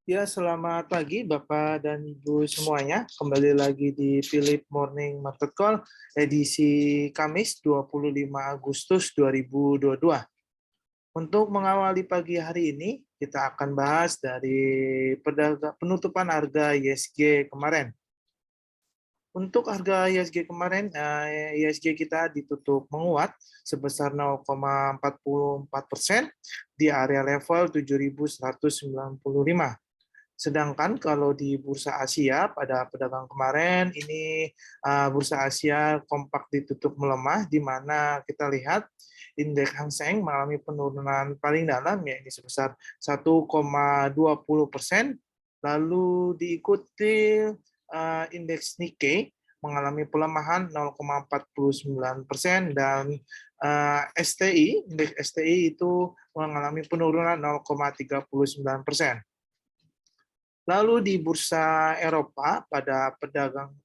Ya, selamat pagi Bapak dan Ibu semuanya. Kembali lagi di Philip Morning Market Call edisi Kamis 25 Agustus 2022. Untuk mengawali pagi hari ini, kita akan bahas dari penutupan harga ISG kemarin. Untuk harga ISG kemarin, ISG kita ditutup menguat sebesar 0,44% di area level 7.195. Sedangkan kalau di bursa Asia pada perdagangan kemarin ini bursa Asia kompak ditutup melemah, di mana kita lihat indeks Hang Seng mengalami penurunan paling dalam yaitu sebesar 1,20%, lalu diikuti indeks Nikkei mengalami pelemahan 0,49% dan STI indeks STI itu mengalami penurunan 0,39%. Lalu di bursa Eropa pada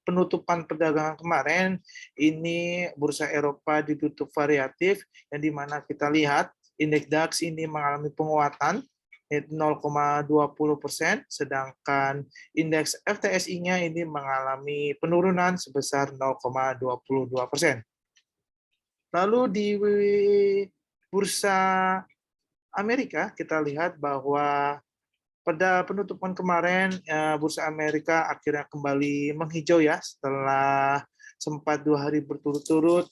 penutupan perdagangan kemarin, ini bursa Eropa ditutup variatif, yang dimana kita lihat indeks DAX ini mengalami penguatan 0,20%, sedangkan indeks FTSI-nya ini mengalami penurunan sebesar 0,22%. Lalu di bursa Amerika kita lihat bahwa pada penutupan kemarin, bursa Amerika akhirnya kembali menghijau ya setelah sempat 2 hari berturut-turut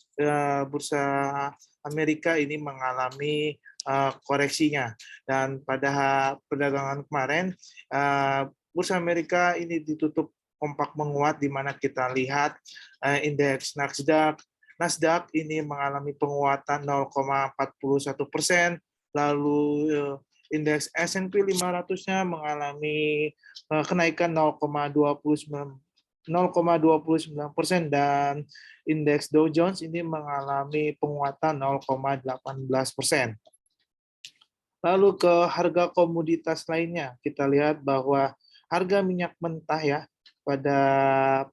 bursa Amerika ini mengalami koreksinya. Dan pada perdagangan kemarin, bursa Amerika ini ditutup kompak menguat, di mana kita lihat indeks Nasdaq ini mengalami penguatan 0,41%, lalu indeks S&P 500-nya mengalami kenaikan 0,29% dan indeks Dow Jones ini mengalami penguatan 0,18%. Lalu ke harga komoditas lainnya, kita lihat bahwa harga minyak mentah ya pada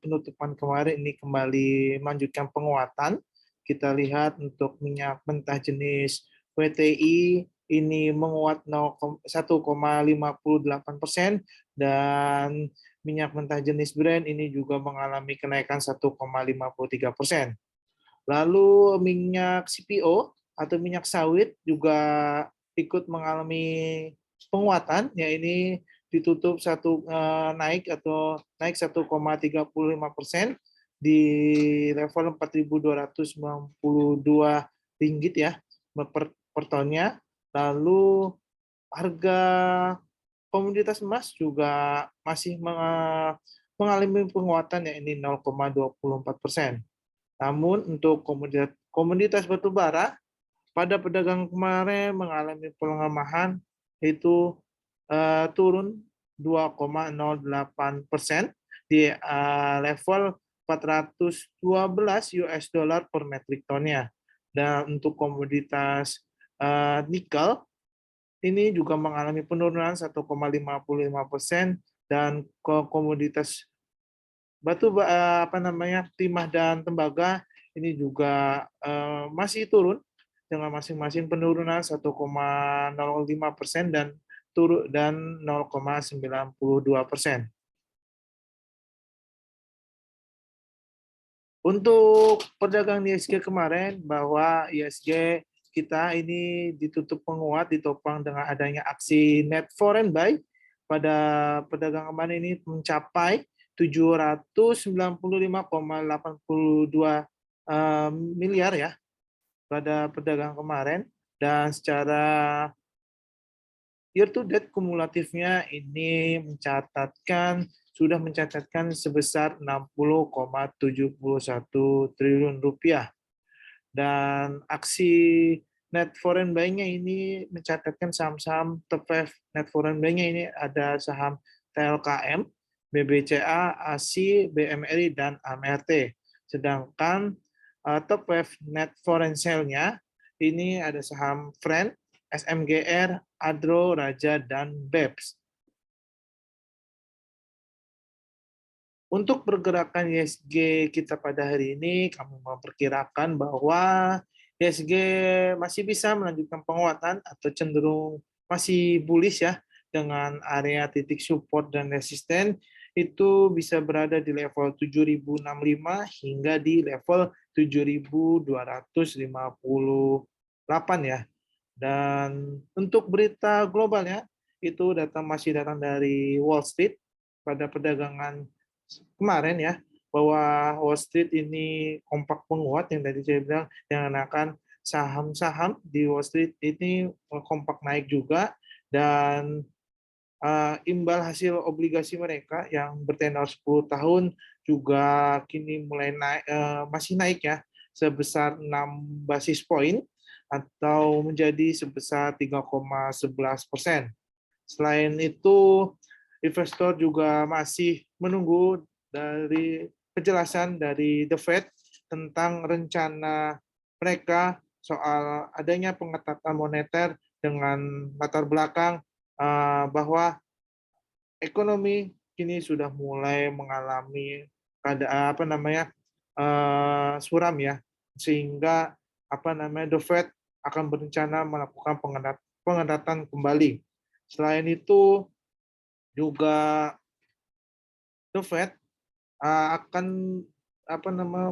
penutupan kemarin ini kembali melanjutkan penguatan. Kita lihat untuk minyak mentah jenis WTI ini menguat 1,58% dan minyak mentah jenis Brent ini juga mengalami kenaikan 1,53%. Lalu minyak CPO atau minyak sawit juga ikut mengalami penguatan, ya ini ditutup naik 1,35% di level 4.292 ringgit ya per tonnya. Lalu harga komoditas emas juga masih mengalami penguatan, ya ini 0,24%. Namun untuk komoditas batu bara pada perdagangan kemarin mengalami pelemahan, itu turun 2,08% di level 412 US dollar per metrik tonnya. Dan untuk komoditas nikel ini juga mengalami penurunan 1,55%, dan komoditas timah dan tembaga ini juga masih turun dengan masing-masing penurunan 1,05% dan 0,92%. Untuk perdagangan ISG kemarin, bahwa ISG kita ini ditutup menguat, ditopang dengan adanya aksi net foreign buy pada perdagangan kemarin ini mencapai 795,82 miliar ya pada perdagangan kemarin, dan secara year to date kumulatifnya ini sudah mencatatkan sebesar 60,71 triliun rupiah. Dan aksi net foreign buy-nya ini mencatatkan saham-saham top 5 net foreign buy-nya ini ada saham TLKM, BBCA, ASI, BMRI, dan AMRT. Sedangkan top 5 net foreign sell-nya ini ada saham Friend, SMGR, Adro, Raja, dan BEPS. Untuk pergerakan ISG kita pada hari ini, kami memperkirakan bahwa ISG masih bisa melanjutkan penguatan atau cenderung masih bullish ya dengan area titik support dan resisten itu bisa berada di level 7.065 hingga di level 7.258 ya. Dan untuk berita globalnya, itu data masih datang dari Wall Street pada perdagangan kemarin ya, bahwa Wall Street ini kompak menguat yang tadi saya bilang, yang akan saham-saham di Wall Street ini kompak naik juga, dan imbal hasil obligasi mereka yang bertenor 10 tahun juga kini mulai naik, masih naik ya, sebesar 6 basis point atau menjadi sebesar 3,11%. Selain itu, investor juga masih menunggu dari kejelasan dari The Fed tentang rencana mereka soal adanya pengetatan moneter dengan latar belakang bahwa ekonomi kini sudah mulai mengalami suram ya, sehingga The Fed akan berencana melakukan pengetatan kembali. Selain itu juga The Fed akan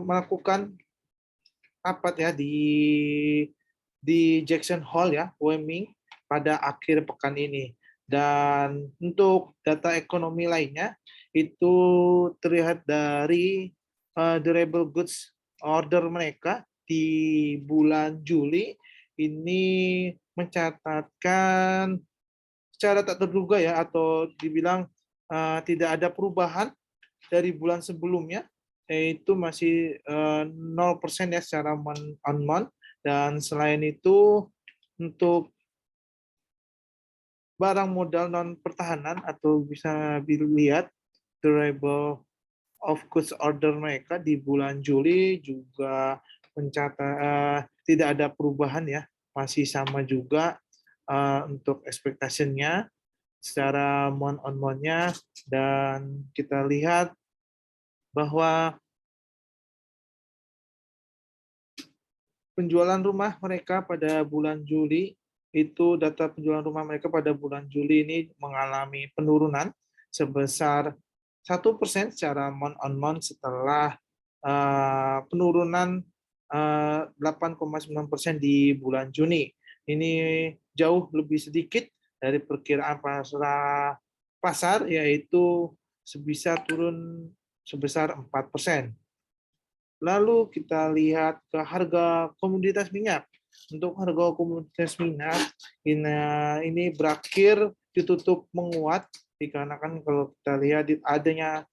melakukan rapat ya di Jackson Hole ya, Wyoming pada akhir pekan ini. Dan untuk data ekonomi lainnya itu terlihat dari durable goods order mereka di bulan Juli ini mencatatkan secara tak terduga ya, atau dibilang tidak ada perubahan dari bulan sebelumnya, yaitu masih 0% ya secara month on month. Dan selain itu untuk barang modal non pertahanan atau bisa dilihat durable of goods order mereka di bulan Juli juga mencatat tidak ada perubahan ya, masih sama juga untuk expectation-nya secara month on month-nya. Dan kita lihat bahwa penjualan rumah mereka pada bulan Juli itu, data penjualan rumah mereka pada bulan Juli ini mengalami penurunan sebesar 1% secara month on month setelah penurunan 8,9% di bulan Juni. Ini jauh lebih sedikit dari perkiraan pasar, yaitu bisa turun sebesar 4%. Lalu kita lihat ke harga komoditas minyak. Untuk harga komoditas minyak ini berakhir ditutup menguat, dikarenakan kalau kita lihat adanya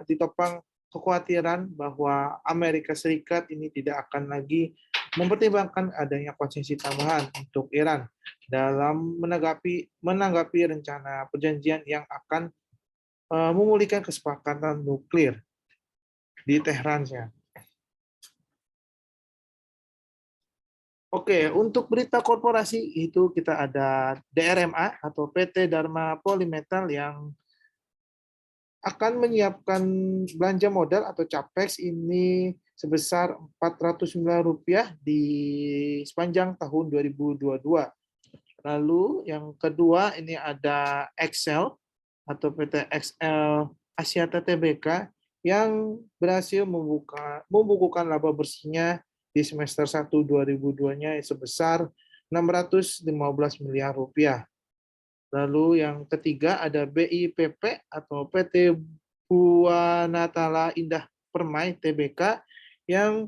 ditopang kekhawatiran bahwa Amerika Serikat ini tidak akan lagi mempertimbangkan adanya konsesi tambahan untuk Iran dalam menanggapi rencana perjanjian yang akan memulihkan kesepakatan nuklir di Tehran ya. Oke, untuk berita korporasi itu kita ada DRMA atau PT Dharma Polymetal yang akan menyiapkan belanja modal atau capex ini sebesar Rp409 di sepanjang tahun 2022. Lalu yang kedua ini ada Excel atau PT XL Asia TBK yang berhasil membukukan laba bersihnya di semester 1 2002-nya sebesar Rp615 miliar. Lalu yang ketiga ada BIPP atau PT Buanatala Indah Permai Tbk yang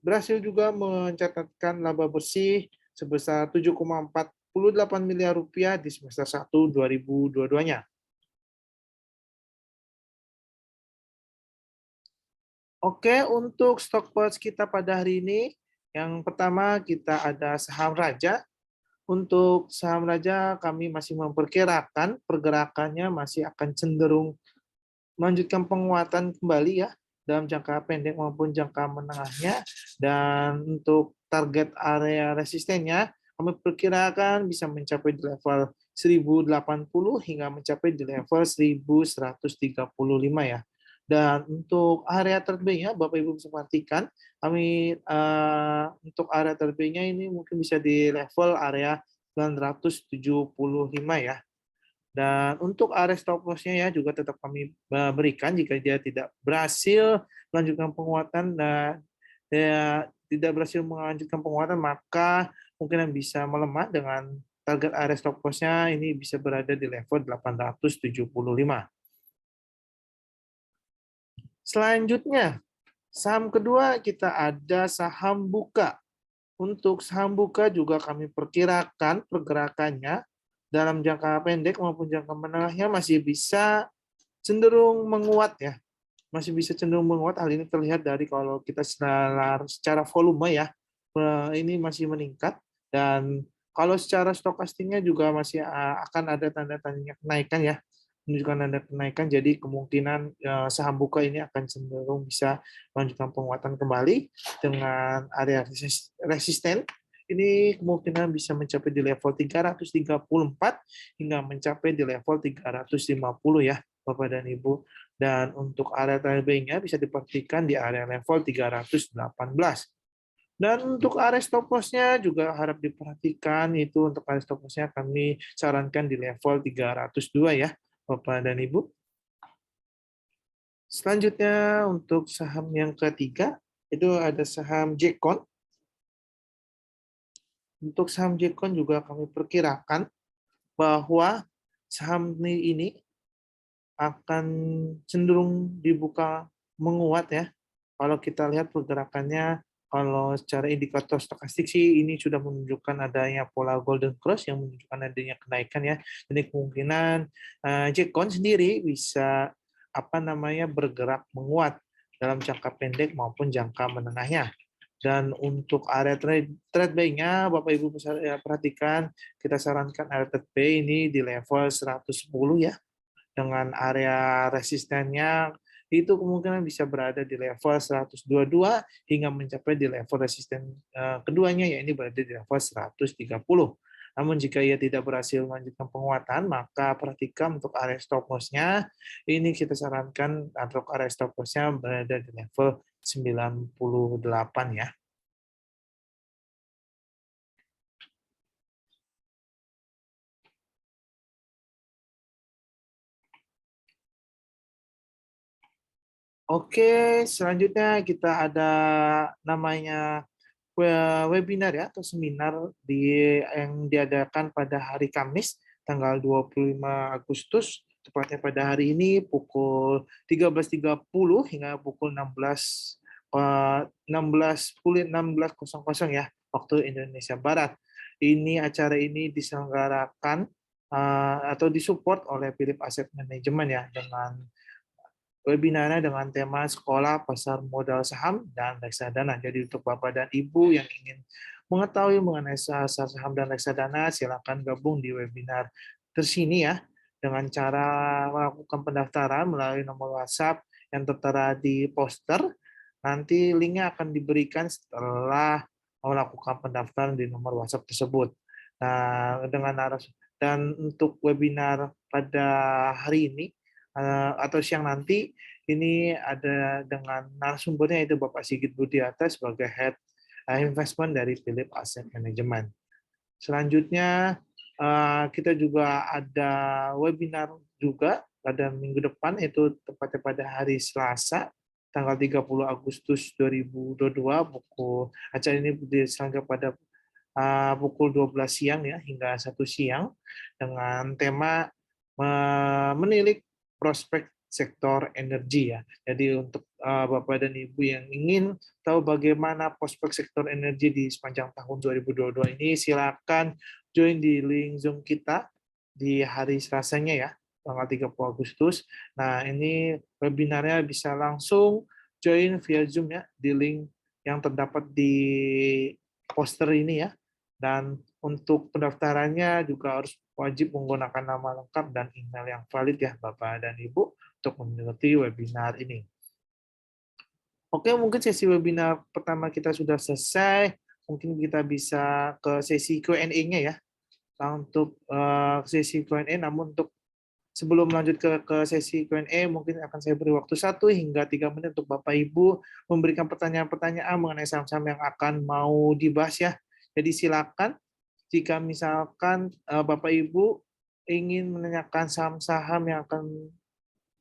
berhasil juga mencatatkan laba bersih sebesar Rp7,48 miliar di semester 1 2022-nya. Oke, untuk stock purchase kita pada hari ini, yang pertama kita ada saham Raja. Untuk saham Raja kami masih memperkirakan pergerakannya masih akan cenderung melanjutkan penguatan kembali ya dalam jangka pendek maupun jangka menengahnya. Dan untuk target area resistennya kami perkirakan bisa mencapai di level 1080 hingga mencapai di level 1135 ya. Dan untuk area terbaiknya Bapak Ibu bisa perhatikan, kami untuk area terbaiknya ini mungkin bisa di level area 975 ya. Dan untuk area stop loss-nya ya juga tetap kami berikan jika dia tidak berhasil melanjutkan penguatan dan ya, tidak berhasil melanjutkan penguatan, maka kemungkinan bisa melemah dengan target area stop loss-nya ini bisa berada di level 875. Selanjutnya, saham kedua kita ada saham Buka. Untuk saham Buka juga kami perkirakan pergerakannya dalam jangka pendek maupun jangka menengahnya masih bisa cenderung menguat ya. Masih bisa cenderung menguat. Hal ini terlihat dari kalau kita secara volume ya, ini masih meningkat. Dan kalau secara stokastiknya juga masih akan ada tanda-tanda kenaikan ya, menunjukkan tanda kenaikan. Jadi kemungkinan saham Buka ini akan cenderung bisa melanjutkan penguatan kembali dengan area resisten. Ini kemungkinan bisa mencapai di level 334 hingga mencapai di level 350 ya, Bapak dan Ibu. Dan untuk area targetnya bisa dipastikan di area level 318. Dan untuk area stop loss-nya juga harap diperhatikan, itu untuk area stop loss-nya kami sarankan di level 302 ya, Bapak dan Ibu. Selanjutnya untuk saham yang ketiga, itu ada saham Jekon. Untuk saham Jekon juga kami perkirakan bahwa saham ini akan cenderung dibuka menguat ya. Kalau kita lihat pergerakannya, kalau secara indikator stokastik sih ini sudah menunjukkan adanya pola golden cross yang menunjukkan adanya kenaikan ya. Jadi kemungkinan Jekon sendiri bisa bergerak menguat dalam jangka pendek maupun jangka menengahnya. Dan untuk area trade buy-nya, Bapak Ibu perhatikan, kita sarankan area trade buy ini di level 110 ya, dengan area resistennya itu kemungkinan bisa berada di level 122 hingga mencapai di level resisten keduanya, yaitu berada di level 130. Namun jika ia tidak berhasil melanjutkan penguatan, maka perhatikan untuk area stop loss-nya, ini kita sarankan untuk area stop loss-nya berada di level 98 ya. Oke, selanjutnya kita ada namanya webinar ya atau seminar yang diadakan pada hari Kamis tanggal 25 Agustus tepatnya pada hari ini pukul 13.30 hingga pukul 16.00 ya waktu Indonesia Barat. Acara ini diselenggarakan atau disupport oleh Philip Asset Management ya, dengan webinarnya dengan tema Sekolah Pasar Modal Saham dan Reksadana. Jadi untuk Bapak dan Ibu yang ingin mengetahui mengenai saham dan reksadana, silakan gabung di webinar tersini ya, dengan cara melakukan pendaftaran melalui nomor WhatsApp yang tertera di poster. Nanti linknya akan diberikan setelah melakukan pendaftaran di nomor WhatsApp tersebut. Nah, dan untuk webinar pada hari ini atau siang nanti ini ada dengan narasumbernya itu Bapak Sigit Budiata sebagai Head Investment dari Philip Asset Management. Selanjutnya kita juga ada webinar juga pada minggu depan, itu tepatnya pada hari Selasa tanggal 30 Agustus 2022 acara ini diselenggarakan pada pukul 12 siang ya hingga 1 siang dengan tema menilik prospek sektor energi ya. Jadi untuk Bapak dan Ibu yang ingin tahu bagaimana prospek sektor energi di sepanjang tahun 2022 ini, silakan join di link Zoom kita di hari Selasanya ya, tanggal 30 Agustus. Nah, ini webinarnya bisa langsung join via Zoom ya di link yang terdapat di poster ini ya. Dan untuk pendaftarannya juga harus wajib menggunakan nama lengkap dan email yang valid ya Bapak dan Ibu untuk mengikuti webinar ini. Oke, mungkin sesi webinar pertama kita sudah selesai. Mungkin kita bisa ke sesi Q&A-nya ya. Nah, untuk sesi Q&A, namun untuk sebelum lanjut ke sesi Q&A, mungkin akan saya beri waktu 1 hingga 3 menit untuk Bapak Ibu memberikan pertanyaan-pertanyaan mengenai saham-saham yang akan mau dibahas ya. Jadi silakan Jika misalkan Bapak Ibu ingin menanyakan saham-saham yang akan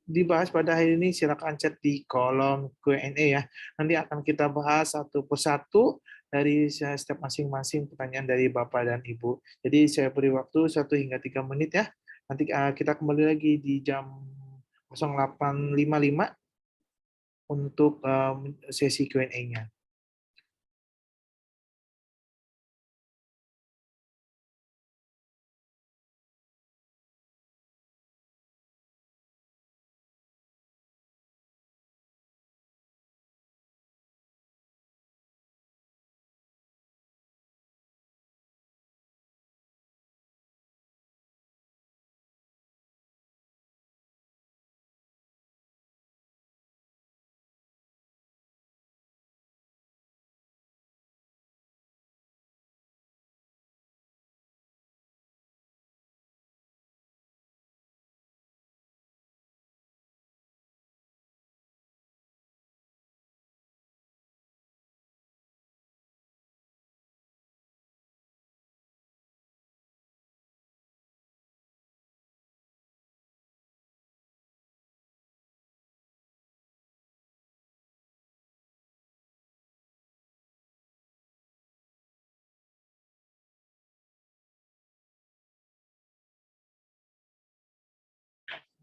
dibahas pada hari ini, silakan chat di kolom Q&A ya. Nanti akan kita bahas satu persatu dari setiap masing-masing pertanyaan dari Bapak dan Ibu. Jadi saya beri waktu 1 hingga 3 menit ya. Nanti kita kembali lagi di jam 08.55 untuk sesi Q&A-nya.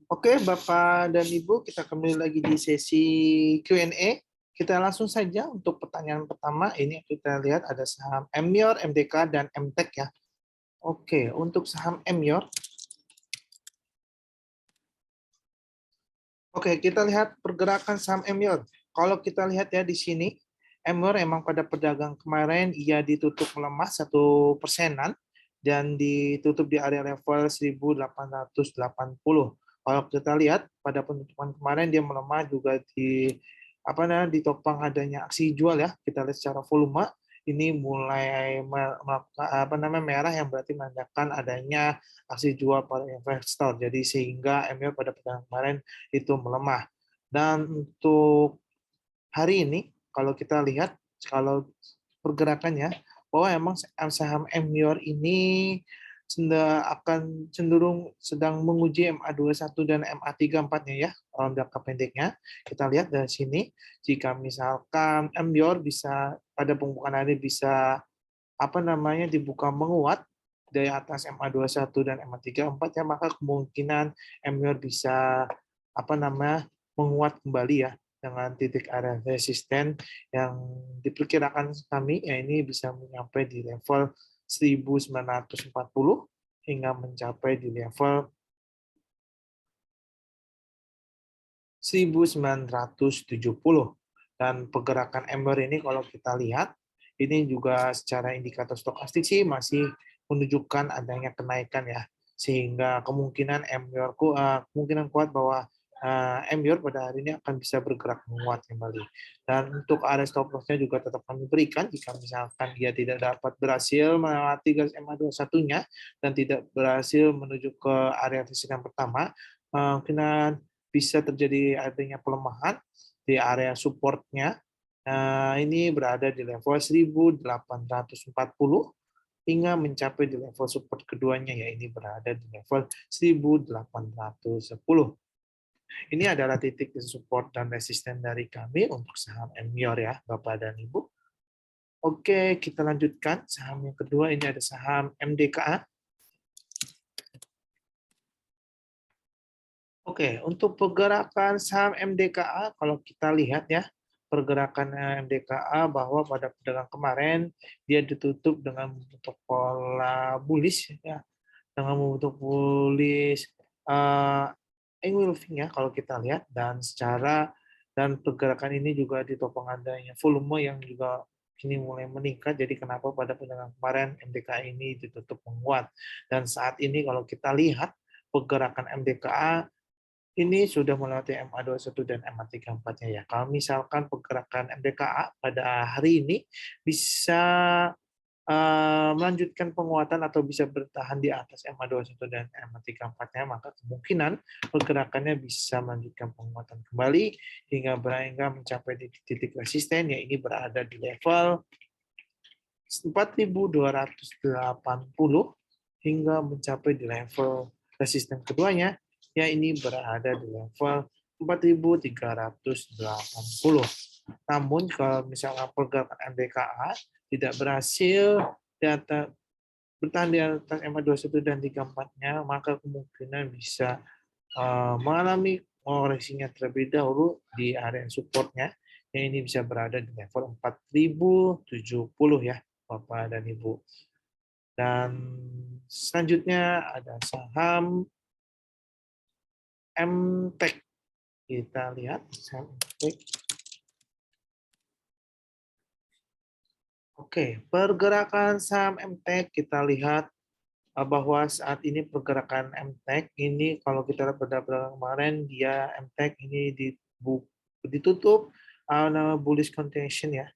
Oke, Bapak dan Ibu, kita kembali lagi di sesi Q&A. Kita langsung saja untuk pertanyaan pertama. Ini kita lihat ada saham Emyor, MDK, dan MTEK ya. Oke, untuk saham Emyor. Oke, kita lihat pergerakan saham Emyor. Kalau kita lihat ya di sini, Emyor emang pada perdagangan kemarin ia ditutup melemah 1%-an dan ditutup di area level 1880. Kalau kita lihat pada penutupan kemarin dia melemah juga di ditopang adanya aksi jual ya. Kita lihat secara volume ini mulai merah yang berarti menandakan adanya aksi jual para investor. Jadi sehingga Emyor pada perdagangan kemarin itu melemah. Dan untuk hari ini kalau kita lihat kalau pergerakannya bahwa emang saham Emyor ini akan cenderung sedang menguji MA21 dan MA34-nya ya dalam jangka pendeknya. Kita lihat dari sini jika misalkan Emyor bisa pada pembukaan hari bisa dibuka menguat dari atas MA21 dan MA34 ya, maka kemungkinan Emyor bisa menguat kembali ya dengan titik area resisten yang diperkirakan kami ya ini bisa mencapai di level 1940 hingga mencapai di level 1970. Dan pergerakan Ember ini kalau kita lihat, ini juga secara indikator stokastik sih masih menunjukkan adanya kenaikan ya. Sehingga kemungkinan kemungkinan kuat bahwa Ember pada hari ini akan bisa bergerak menguat kembali. Dan untuk area stop loss-nya juga tetap kami berikan jika misalkan dia tidak dapat berhasil melewati garis MA21-nya dan tidak berhasil menuju ke area resisten pertama, kemungkinan bisa terjadi adanya pelemahan di area support-nya. Ini berada di level 1840 hingga mencapai di level support keduanya, ya ini berada di level 1810. Ini adalah titik support dan resisten dari kami untuk saham Emyor ya, Bapak dan Ibu. Oke, kita lanjutkan. Saham yang kedua ini ada saham MDKA. Oke, untuk pergerakan saham MDKA, kalau kita lihat ya, pergerakan MDKA bahwa pada perdagangan kemarin dia ditutup dengan membentuk pola bullish ya, dengan membentuk bullish engulfing ya kalau kita lihat dan pergerakan ini juga ditopang adanya volume yang juga kini mulai meningkat. Jadi kenapa pada perdagangan kemarin MDKA ini ditutup menguat dan saat ini kalau kita lihat pergerakan MDKA ini sudah melewati MA21 dan MA34-nya ya. Kalau misalkan pergerakan MDKA pada hari ini bisa melanjutkan penguatan atau bisa bertahan di atas MA21 dan MA34-nya, maka kemungkinan pergerakannya bisa melanjutkan penguatan kembali hingga mencapai di titik resisten, ya ini berada di level 4.280 hingga mencapai di level resisten keduanya, yang ini berada di level 4.380. Namun kalau misalnya pergerakan MDKA tidak berhasil bertahan di atas MA21 dan 34-nya, maka kemungkinan bisa mengalami koreksinya terlebih dahulu di area supportnya, yang ini bisa berada di level 4.070 ya Bapak dan Ibu. Dan selanjutnya ada saham MTEK. Kita lihat saham MTEK. Oke, pergerakan saham MTEK kita lihat bahwa saat ini pergerakan MTEK ini kalau kita lihat pada kemarin dia MTEK ini ditutup bullish contention ya.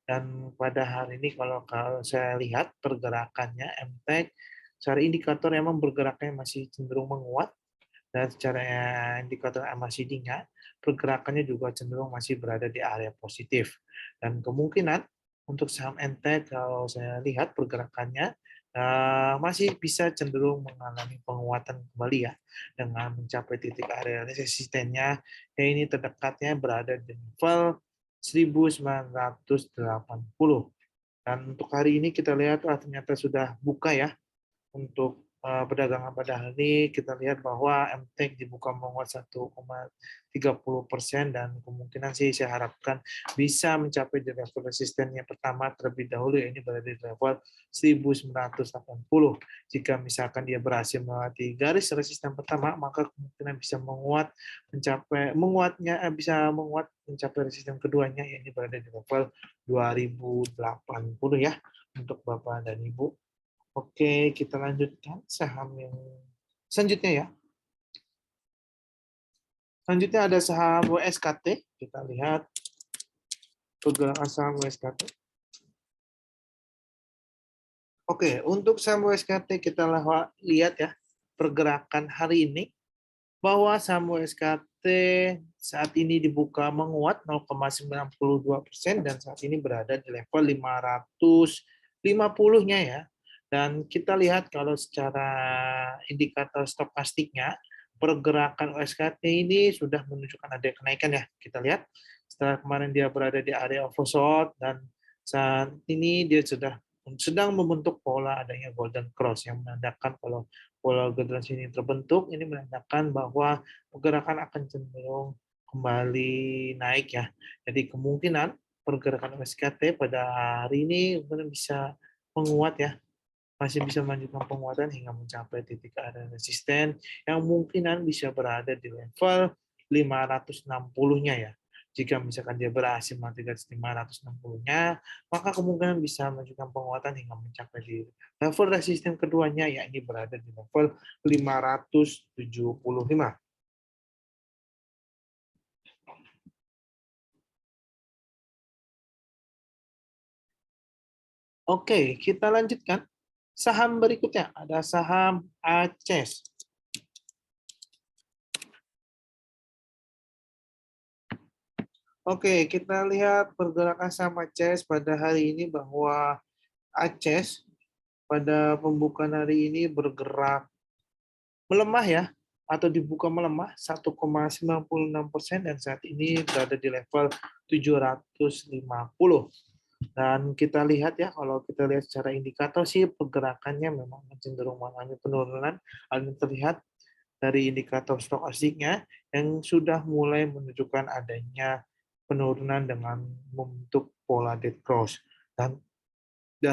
Dan pada hari ini kalau saya lihat pergerakannya MTEK secara indikator memang bergeraknya masih cenderung menguat, dan secara indikator MACD-nya pergerakannya juga cenderung masih berada di area positif. Dan kemungkinan untuk saham MTEK kalau saya lihat pergerakannya masih bisa cenderung mengalami penguatan kembali ya, dengan mencapai titik area resistennya yang ini terdekatnya berada di level 1980. Dan untuk hari ini kita lihat ternyata sudah buka ya. Untuk perdagangan pada hari ini kita lihat bahwa MTEK dibuka menguat 1,30%, dan kemungkinan sih saya harapkan bisa mencapai di level resistennya pertama terlebih dahulu, ini berada di level 1980. Jika misalkan dia berhasil melewati garis resisten pertama, maka kemungkinan bisa bisa menguat mencapai resisten keduanya, ini berada di level 2080 ya untuk Bapak dan Ibu. Oke, kita lanjutkan saham yang selanjutnya ya. Selanjutnya ada saham WSKT. Kita lihat pergerakan saham WSKT. Oke, untuk saham WSKT kita lihat ya pergerakan hari ini bahwa saham WSKT saat ini dibuka menguat 0,92% dan saat ini berada di level 550-nya ya. Dan kita lihat kalau secara indikator stokastiknya, pergerakan OSKT ini sudah menunjukkan ada kenaikan ya. Kita lihat setelah kemarin dia berada di area oversold, dan saat ini dia sedang membentuk pola adanya golden cross yang menandakan kalau pola golden cross ini terbentuk, ini menandakan bahwa pergerakan akan cenderung kembali naik ya. Jadi kemungkinan pergerakan OSKT pada hari ini bisa menguat ya, masih bisa melanjutkan penguatan hingga mencapai titik area resisten yang mungkinan bisa berada di level 560-nya ya. Jika misalkan dia berhasil melewati garis 560-nya, maka kemungkinan bisa melanjutkan penguatan hingga mencapai di level resisten keduanya, yakni berada di level 575. Oke, kita lanjutkan. Saham berikutnya ada saham ACES. Oke, kita lihat pergerakan saham ACES pada hari ini bahwa ACES pada pembukaan hari ini bergerak melemah ya, atau dibuka melemah 1,96% dan saat ini berada di level 750. Dan kita lihat ya, kalau kita lihat secara indikator sih pergerakannya memang cenderung mengalami penurunan. Hal ini terlihat dari indikator stokastiknya yang sudah mulai menunjukkan adanya penurunan dengan membentuk pola dead cross. Dan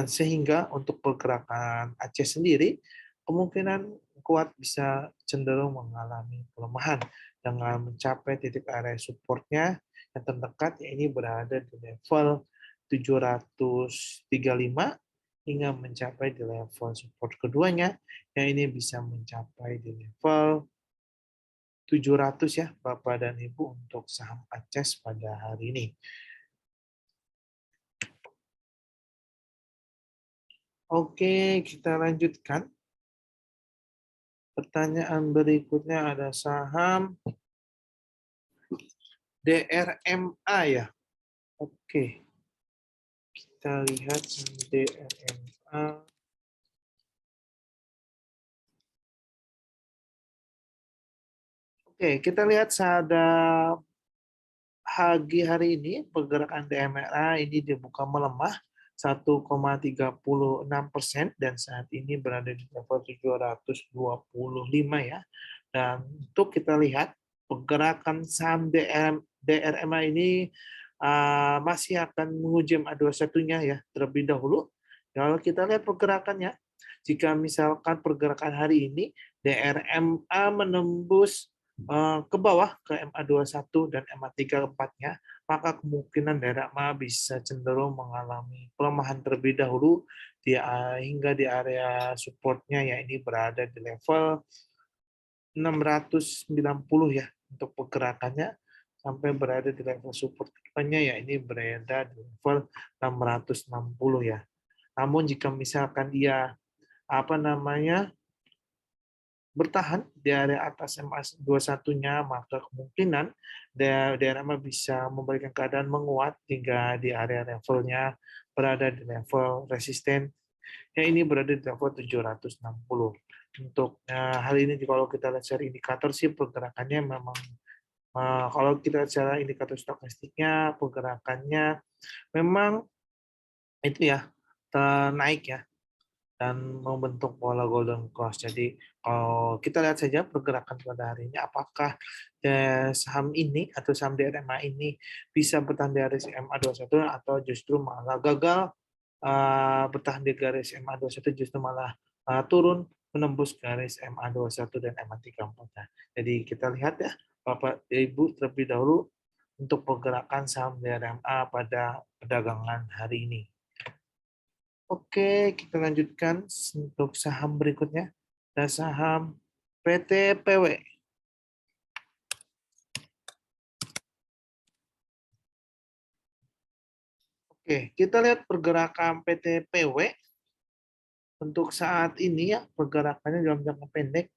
sehingga untuk pergerakan Aceh sendiri kemungkinan kuat bisa cenderung mengalami pelemahan dengan mencapai titik area supportnya yang terdekat, ini berada di level 735 hingga mencapai di level support keduanya, yang ini bisa mencapai di level 700 ya Bapak dan Ibu untuk saham ACES pada hari ini. Oke, kita lanjutkan. Pertanyaan berikutnya ada saham DRMA ya. Oke. kita lihat DRMA. Oke, kita lihat ada pagi hari ini pergerakan DMRA ini dibuka melemah 1,36% dan saat ini berada di level 725 ya. Dan untuk kita lihat pergerakan saham DRMA ini masih akan menguji MA21-nya ya terlebih dahulu. Kalau kita lihat pergerakannya, jika misalkan pergerakan hari ini DRMA menembus ke bawah ke MA21 dan MA34-nya, maka kemungkinan DRMA bisa cenderung mengalami pelemahan terlebih dahulu hingga di area supportnya ya ini berada di level 690 ya untuk pergerakannya sampai berada di level support kedepannya ya ini berada di level 660 ya. Namun jika misalkan dia bertahan di area atas MA21-nya, maka kemungkinan DRMA bisa memberikan keadaan menguat hingga di area levelnya berada di level resisten. Ya, ini berada di level 760. Untuk hal ini kalau kita lihat secara indikator sih pergerakannya memang kalau kita lihat secara indikator stokastiknya pergerakannya memang itu ya naik ya dan membentuk pola golden cross. Jadi kalau kita lihat saja pergerakan pada hari ini, apakah saham ini atau saham DRMA ini bisa bertahan di garis MA21 atau justru malah gagal bertahan di garis MA21 justru malah turun menembus garis MA21 dan MA34. Jadi kita lihat ya Bapak Ibu terlebih dahulu untuk pergerakan saham DRMA pada perdagangan hari ini. Oke, kita lanjutkan untuk saham berikutnya. Ada saham PT PW. Oke, kita lihat pergerakan PT PW. Untuk saat ini ya, pergerakannya dalam jangka pendek,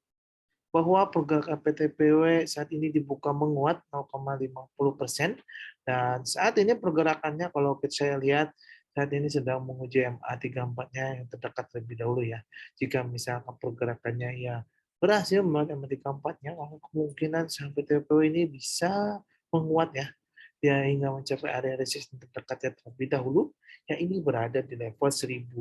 bahwa pergerakan PT PW saat ini dibuka menguat 0,50%. Dan saat ini pergerakannya kalau saya lihat, saat ini sedang menguji MA34-nya yang terdekat terlebih dahulu ya. Jika misalkan pergerakannya ya berhasil membuat MA34-nya, maka kemungkinan saham PT PW ini bisa menguat ya. Dia hingga mencapai area resisten terdekatnya terlebih dahulu, yang ini berada di level 1030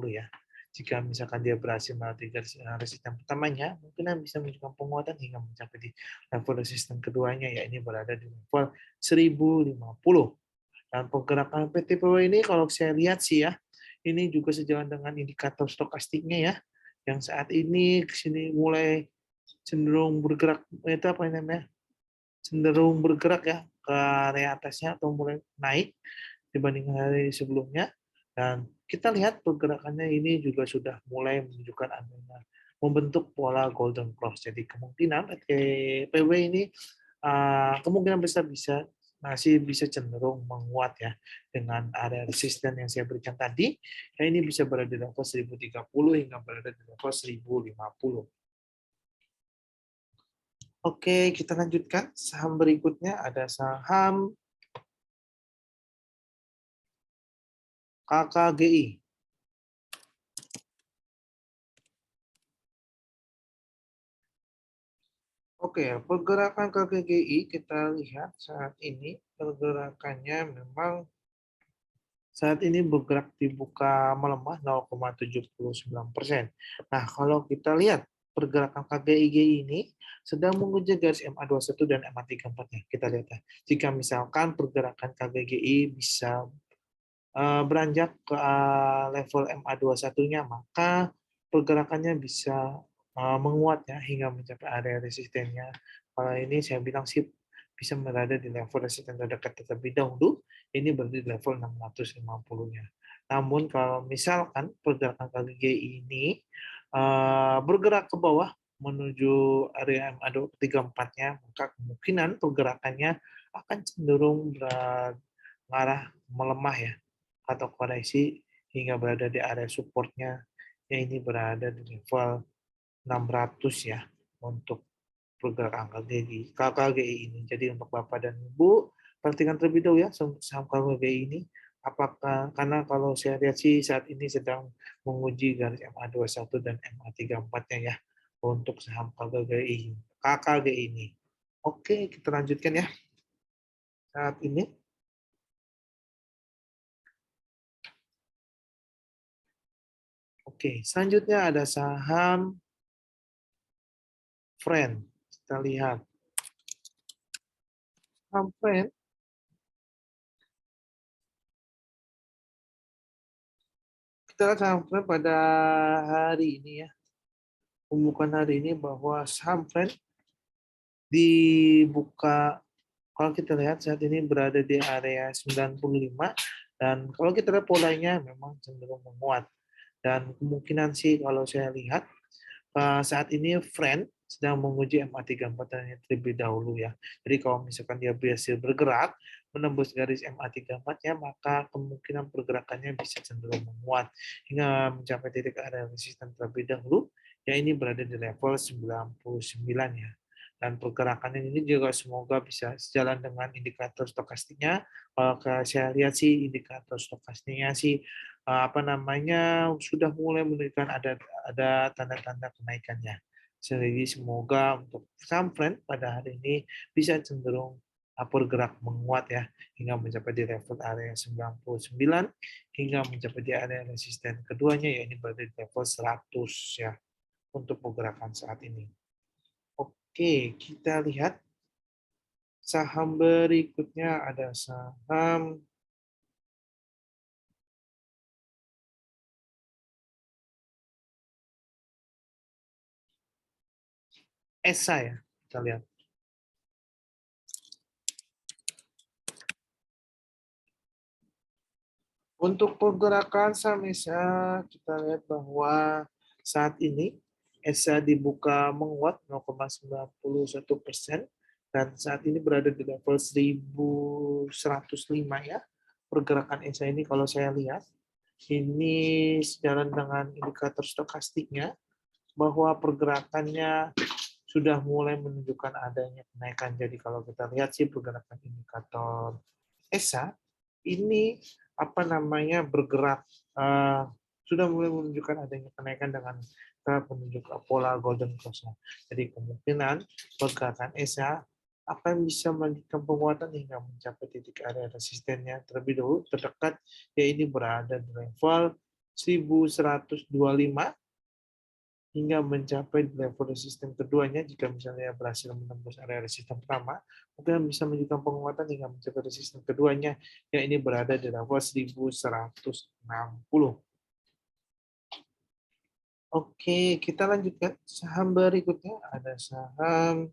ya. Jika misalkan dia berhasil melalui resisten pertamanya, mungkin bisa menunjukkan penguatan hingga mencapai di level resisten keduanya, ya ini berada di level 1050. Dan pergerakan PT PW ini kalau saya lihat sih ya, ini juga sejalan dengan indikator stokastiknya ya, yang saat ini kesini mulai cenderung bergerak, itu apa namanya, cenderung bergerak ya ke area atasnya atau mulai naik dibanding hari sebelumnya. Dan kita lihat pergerakannya ini juga sudah mulai menunjukkan adanya membentuk pola golden cross. Jadi kemungkinan PT PW ini kemungkinan besar masih bisa cenderung menguat ya dengan area resisten yang saya berikan tadi. Ya ini bisa berada di level 1030 hingga berada di level 1050. Oke, kita lanjutkan. Saham berikutnya ada saham KKGI. Oke, pergerakan KKGI kita lihat saat ini pergerakannya memang saat ini bergerak dibuka melemah 0,79%. Nah, kalau kita lihat pergerakan KGI ini sedang menguji garis MA21 dan MA34-nya. Kita lihat ya. Jika misalkan pergerakan KGI bisa beranjak ke level MA21-nya, maka pergerakannya bisa menguat ya hingga mencapai area resistennya. Kalau ini saya bilang sih bisa berada di level resisten terdekat terlebih dahulu, ini berada di level 650-nya. Namun kalau misalkan pergerakan KGI ini bergerak ke bawah menuju area MA34-nya, maka kemungkinan pergerakannya akan cenderung mengarah melemah ya atau koreksi hingga berada di area supportnya, ya ini berada di level 600 ya untuk pergerakan KKGI ini. Jadi untuk Bapak dan Ibu, perhatikan terlebih dahulu ya saham KKGI ini Apakah karena kalau saya lihat sih saat ini sedang menguji garis MA21 dan MA34-nya ya untuk saham KKGI ini. Oke, kita lanjutkan ya. Saat ini oke, selanjutnya ada saham Friend. Kita lihat saham Friend. Kita lihat saham Friend pada hari ini ya. Pembukaan hari ini bahwa saham Friend dibuka, kalau kita lihat saat ini berada di area 95, dan kalau kita lihat polanya memang cenderung menguat. Dan kemungkinan sih kalau saya lihat saat ini Friend sedang menguji MA34 terlebih dahulu ya. Jadi kalau misalkan dia berhasil bergerak menembus garis MA34-nya, maka kemungkinan pergerakannya bisa cenderung menguat hingga mencapai titik area resisten terlebih dahulu. Ya ini berada di level 99 ya. Dan pergerakan ini juga semoga bisa sejalan dengan indikator stokastiknya. Kalau saya lihat sih indikator stokastiknya sih apa namanya sudah mulai menunjukkan ada tanda-tanda kenaikannya. Jadi semoga untuk saham Friend pada hari ini bisa cenderung bergerak menguat ya hingga mencapai di level area 99 hingga mencapai di area resisten keduanya ya ini berada di level 100 ya untuk pergerakan saat ini. Oke, kita lihat saham berikutnya ada saham ESA ya. Kita lihat. Untuk pergerakan saham ESA, kita lihat bahwa saat ini ESA dibuka menguat 0,91% dan saat ini berada di level 1105 ya. Pergerakan ESA ini kalau saya lihat ini sejalan dengan indikator stokastiknya bahwa pergerakannya sudah mulai menunjukkan adanya kenaikan. Jadi kalau kita lihat sih pergerakan indikator ESA ini apa namanya bergerak sudah mulai menunjukkan adanya kenaikan dengan penunjuk pola golden cross. Jadi kemungkinan pergerakan ESA akan bisa melanjutkan penguatan hingga mencapai titik area resistennya terlebih dahulu terdekat, yaitu berada di level 1125 hingga mencapai level resisten keduanya. Jika misalnya berhasil menembus area resisten pertama, mungkin bisa menunjukkan penguatan hingga mencapai resisten keduanya, yang ini berada di level 1160. Oke, kita lanjutkan. Saham berikutnya ada saham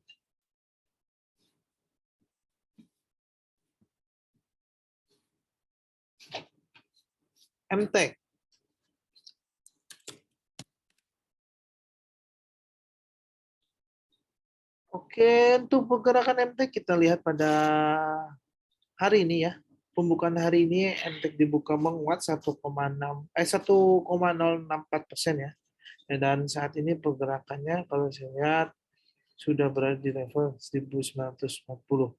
MTEK. Oke, untuk pergerakan MTEK kita lihat pada hari ini ya. Pembukaan hari ini MTEK dibuka menguat 1,064% ya. Dan saat ini pergerakannya kalau saya lihat sudah berada di level 1940.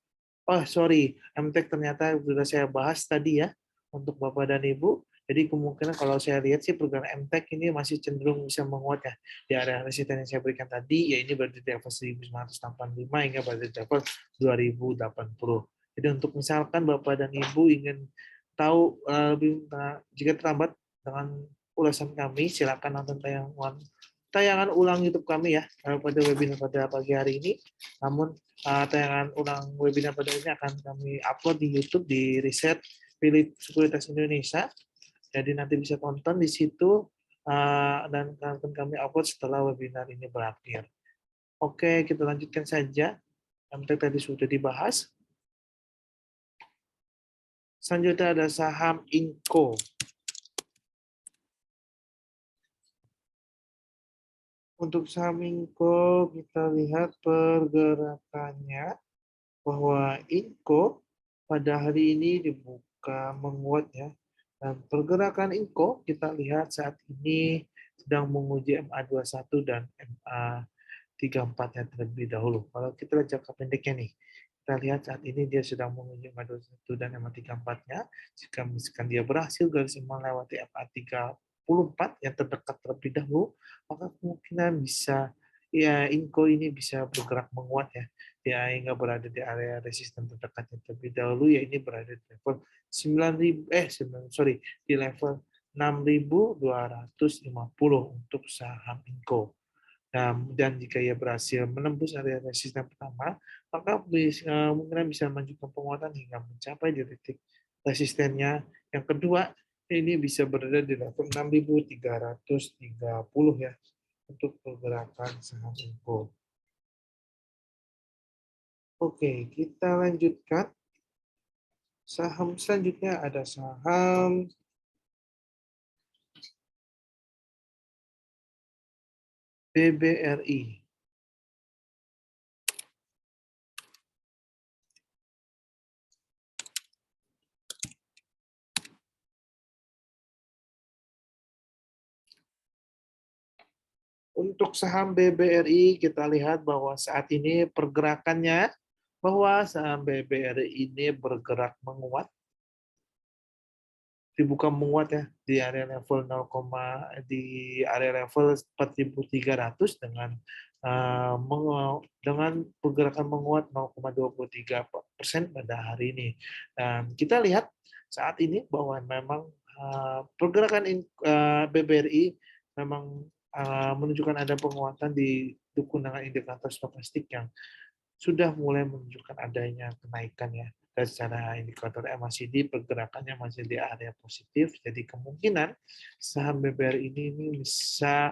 Oh, sorry, MTEK ternyata sudah saya bahas tadi ya untuk Bapak dan Ibu. Jadi kemungkinan kalau saya lihat sih pergerakan MTEK ini masih cenderung bisa menguat ya di area resisten yang saya berikan tadi, ya ini berada di level 1985 hingga berada di level 2080. Jadi untuk misalkan Bapak dan Ibu ingin tahu lebih jika terlambat dengan ulasan kami, silakan nonton tayangan ulang YouTube kami ya pada webinar pada pagi hari ini. Namun tayangan ulang webinar pada ini akan kami upload di YouTube di Riset Philip Sekuritas Indonesia. Jadi nanti bisa tonton di situ dan akan kami upload setelah webinar ini berakhir. Oke, kita lanjutkan saja. MTEK tadi sudah dibahas. Selanjutnya ada saham Inco. Untuk saham Inco kita lihat pergerakannya bahwa Inco pada hari ini dibuka menguat ya. Dan pergerakan Inco kita lihat saat ini sedang menguji MA21 dan MA34-nya terlebih dahulu. Kalau kita lihat jangka pendeknya nih, Kita lihat saat ini dia sedang mengunjungi MA21 dan MA34-nya. Jika misalkan dia berhasil garis melewati MA34 yang terdekat terlebih dahulu, maka kemungkinan bisa ya Inco ini bisa bergerak menguat ya. Dia hingga berada di area resisten terdekat yang terlebih dahulu, ya ini berada di level 9.000 sorry, di level 6.250 untuk saham Inco. Nah, dan jika ia berhasil menembus area resisten pertama, maka kemungkinan bisa melanjutkan penguatan hingga mencapai di titik resistennya. Yang kedua, ini bisa berada di level 6.330 ya untuk pergerakan saham Inco. Oke, kita lanjutkan. Saham selanjutnya ada saham BBRI. Untuk saham BBRI, kita lihat bahwa saat ini pergerakannya, bahwa saham BBRI ini bergerak menguat, dibuka menguat ya di area level 0, di area level 4.300 dengan pergerakan menguat 0,23% pada hari ini. Dan kita lihat saat ini bahwa memang pergerakan BBRI memang menunjukkan ada penguatan di dengan indikator stokastik yang sudah mulai menunjukkan adanya kenaikan ya. Dan secara indikator MACD pergerakannya masih di area positif, jadi kemungkinan saham BBR ini bisa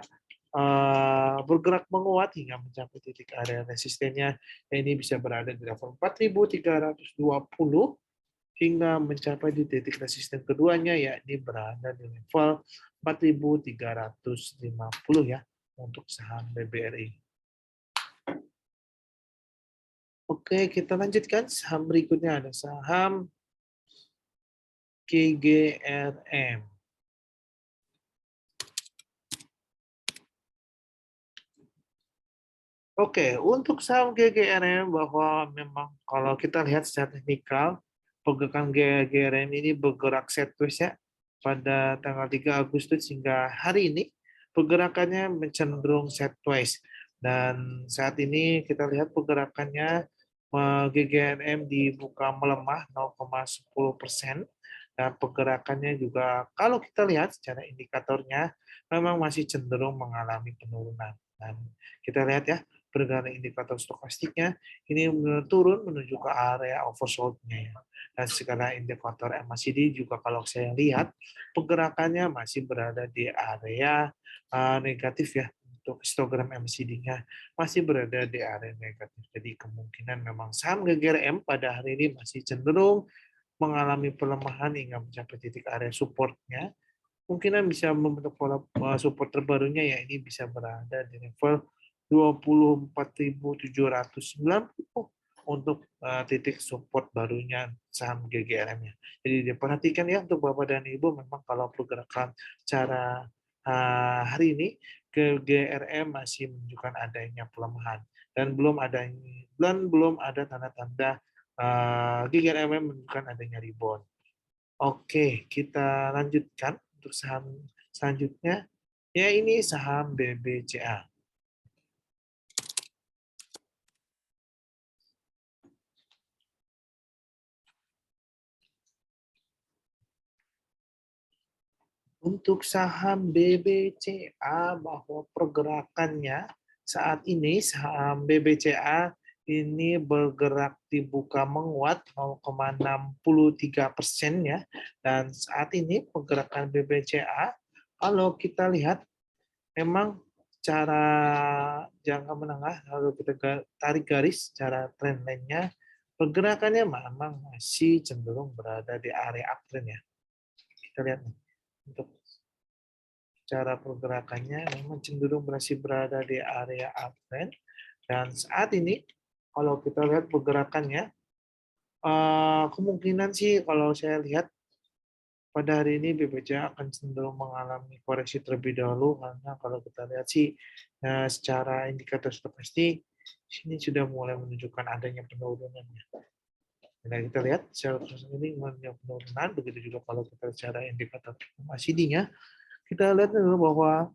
bergerak menguat hingga mencapai titik area resistennya. Ini bisa berada di level 4.320 hingga mencapai di titik resisten keduanya, yakni berada di level 4.350 ya untuk saham BBRI. Oke, kita lanjutkan. Saham berikutnya ada saham GGRM. Oke, untuk saham GGRM bahwa memang kalau kita lihat secara teknikal, pergerakan GGRM ini bergerak sideways ya pada tanggal 3 Agustus hingga hari ini pergerakannya cenderung sideways. Dan saat ini kita lihat pergerakannya GGRM dibuka melemah 0,10%. Dan pergerakannya juga kalau kita lihat secara indikatornya memang masih cenderung mengalami penurunan. Dan kita lihat ya, pergerakan indikator stokastiknya ini turun menuju ke area oversold-nya ya. Dan secara indikator MACD juga kalau saya lihat pergerakannya masih berada di area negatif ya. Untuk histogram MACD-nya masih berada di area negatif. Jadi kemungkinan memang saham GGRM pada hari ini masih cenderung mengalami pelemahan hingga mencapai titik area support-nya. Kemungkinan bisa membentuk pola support terbarunya ya ini bisa berada di level 24.790 untuk titik support barunya saham GGRM-nya. Jadi diperhatikan ya untuk Bapak dan Ibu, memang kalau pergerakan secara hari ini GGRM masih menunjukkan adanya pelemahan dan belum ada tanda-tanda GGRM menunjukkan adanya rebound. Oke, kita lanjutkan untuk saham selanjutnya. Ya, ini saham BBCA. Untuk saham BBCA bahwa pergerakannya saat ini saham BBCA ini bergerak dibuka menguat 0,63% ya. Dan saat ini pergerakan BBCA kalau kita lihat memang cara jangka menengah kalau kita tarik garis secara trendline-nya pergerakannya memang masih cenderung berada di area uptrend ya. Kita lihat nih untuk cara pergerakannya memang cenderung masih berada di area uptrend dan saat ini kalau kita lihat pergerakannya kemungkinan sih kalau saya lihat pada hari ini BBCA akan cenderung mengalami koreksi terlebih dahulu karena kalau kita lihat sih secara indikator stokastik sini sudah mulai menunjukkan adanya penurunan. Nah, kita lihat secara terus ini mengalami penurunan, begitu juga kalau kita secara indikator MACD-nya, kita lihat bahwa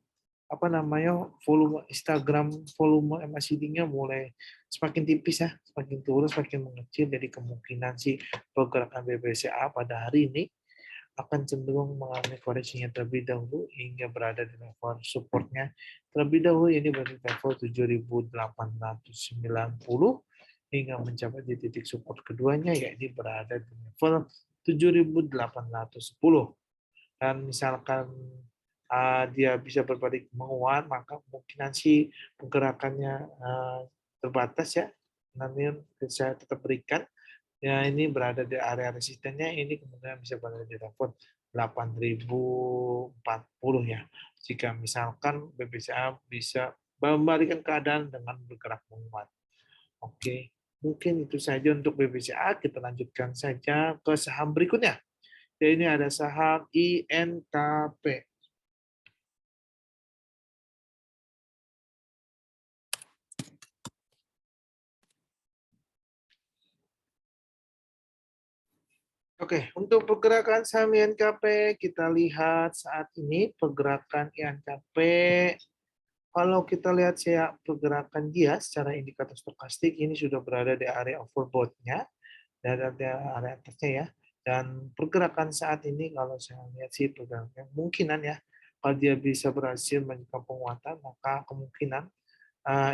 apa namanya volume Instagram, volume MACD-nya mulai semakin tipis ya, semakin turun, semakin mengecil. Jadi kemungkinan sih pergerakan BBCA pada hari ini akan cenderung mengalami koreksinya terlebih dahulu hingga berada di level supportnya terlebih dahulu, ini berada di level 7.890 hingga mencapai di titik support keduanya, yaitu berada di level 7.810. Dan misalkan dia bisa berbalik menguat, maka kemungkinan sih pergerakannya terbatas ya. Nanti saya tetap berikan. Ya, ini berada di area resistennya, ini kemungkinan bisa berada di level 8.040 ya. Jika misalkan BBCA bisa membalikan keadaan dengan bergerak menguat. Oke, mungkin itu saja untuk BBCA. Kita lanjutkan saja ke saham berikutnya. Ya, ini ada saham INKP. Oke, untuk pergerakan saham INKP, kita lihat saat ini pergerakan INKP, kalau kita lihat pergerakan dia secara indikator stokastik, ini sudah berada di area overbought-nya, dan ada area atasnya ya. Dan pergerakan saat ini, kalau saya lihat sih pergerakan kemungkinan ya, kalau dia bisa berhasil menyebabkan penguatan, maka kemungkinan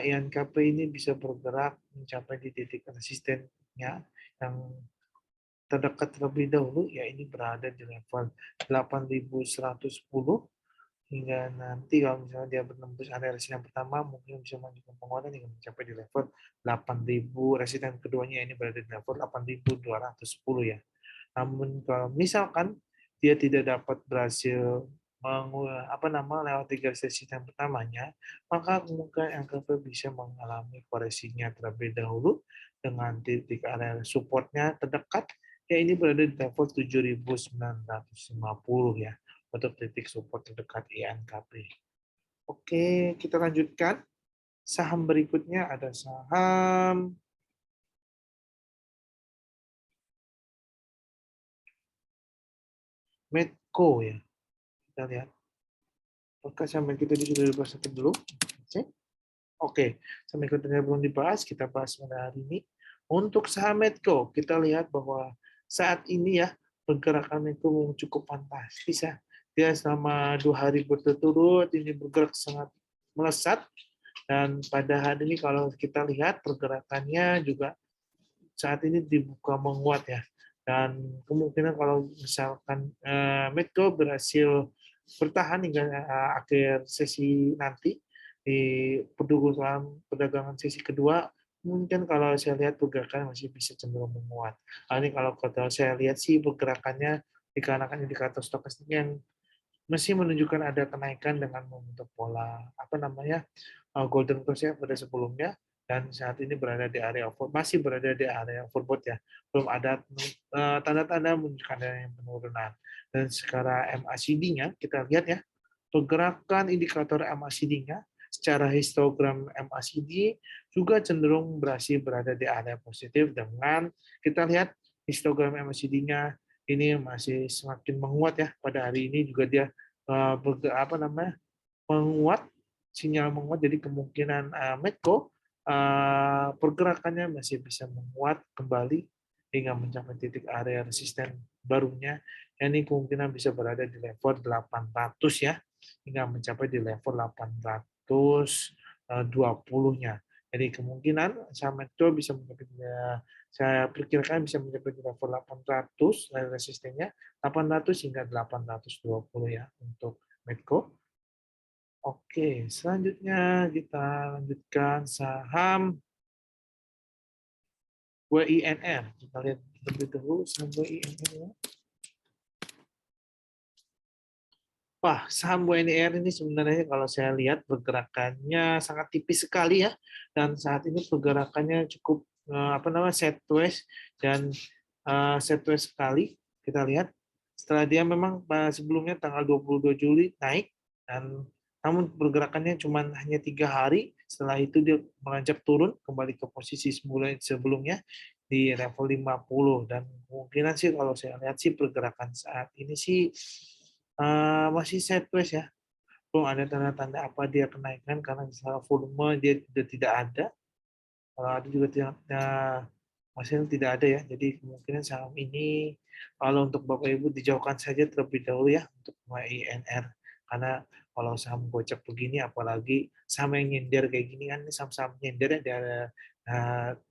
INKP ini bisa bergerak mencapai di titik resistennya yang terdekat terlebih dahulu, ya ini berada di level 8.110 hingga nanti kalau misalnya dia menembus area resisten pertama, mungkin bisa melanjutkan penguatan hingga mencapai di level 8.000. Resisten keduanya ini berada di level 8.210 ya. Namun kalau misalkan dia tidak dapat berhasil lewat tiga resisten pertamanya, maka kemungkinan LKP bisa mengalami koreksinya terlebih dahulu dengan titik area supportnya terdekat, ya ini berada di level 7.950 ya untuk titik support terdekat INKP. Oke, kita lanjutkan. Saham berikutnya ada saham Medco ya. Kita lihat. Apakah saham kita sudah dibahas dulu? Oke, saham Medco belum dibahas, kita bahas pada hari ini. Untuk saham Medco, kita lihat bahwa saat ini ya pergerakan itu cukup fantastis ya. Dia selama 2 hari berturut-turut ini bergerak sangat melesat, dan pada hari ini kalau kita lihat pergerakannya juga saat ini dibuka menguat ya. Dan kemungkinan kalau misalkan Medco berhasil bertahan hingga akhir sesi nanti di perdagangan sesi kedua, mungkin kalau saya lihat pergerakan masih bisa cenderung menguat. Ini kalau saya lihat sih pergerakannya dikarenakan indikator stokastik yang masih menunjukkan ada kenaikan dengan membentuk pola golden cross ya pada sebelumnya, dan saat ini berada di area masih berada di area overbought ya, belum ada tanda-tanda menunjukkan adanya penurunan. Dan secara MACD-nya kita lihat ya, pergerakan indikator MACD-nya secara histogram MACD juga cenderung berhasil berada di area positif, dengan kita lihat histogram MACD-nya ini masih semakin menguat ya. Pada hari ini juga dia menguat, sinyal menguat, jadi kemungkinan Medco pergerakannya masih bisa menguat kembali hingga mencapai titik area resisten barunya. Ini kemungkinan bisa berada di level 800 ya, hingga mencapai di level 820-nya. Jadi kemungkinan saham Medco bisa mencapai, saya perkirakan bisa mencapai di level 800, resistennya 800 hingga 820 ya untuk Medco. Oke, selanjutnya kita lanjutkan saham WINR. Kita lihat lebih dahulu saham WINR. Wah, saham WNR ini sebenarnya kalau saya lihat pergerakannya sangat tipis sekali ya, dan saat ini pergerakannya cukup sideways dan sideways sekali. Kita lihat setelah dia memang sebelumnya tanggal 22 Juli naik, dan namun pergerakannya cuma hanya 3 hari. Setelah itu dia menanjak turun kembali ke posisi sebelumnya di level 50 dan kemungkinan sih kalau saya lihat sih pergerakan saat ini sih masih sideways ya. Belum ada tanda-tanda apa dia kenaikan karena misalnya volume dia sudah tidak ada. Kalau ada juga tidak, masih tidak ada ya. Jadi kemungkinan saham ini kalau untuk Bapak Ibu dijauhkan saja terlebih dahulu ya untuk INR. Karena kalau saham gocap begini, apalagi saham yang nyender kayak gini kan, saham-saham nyender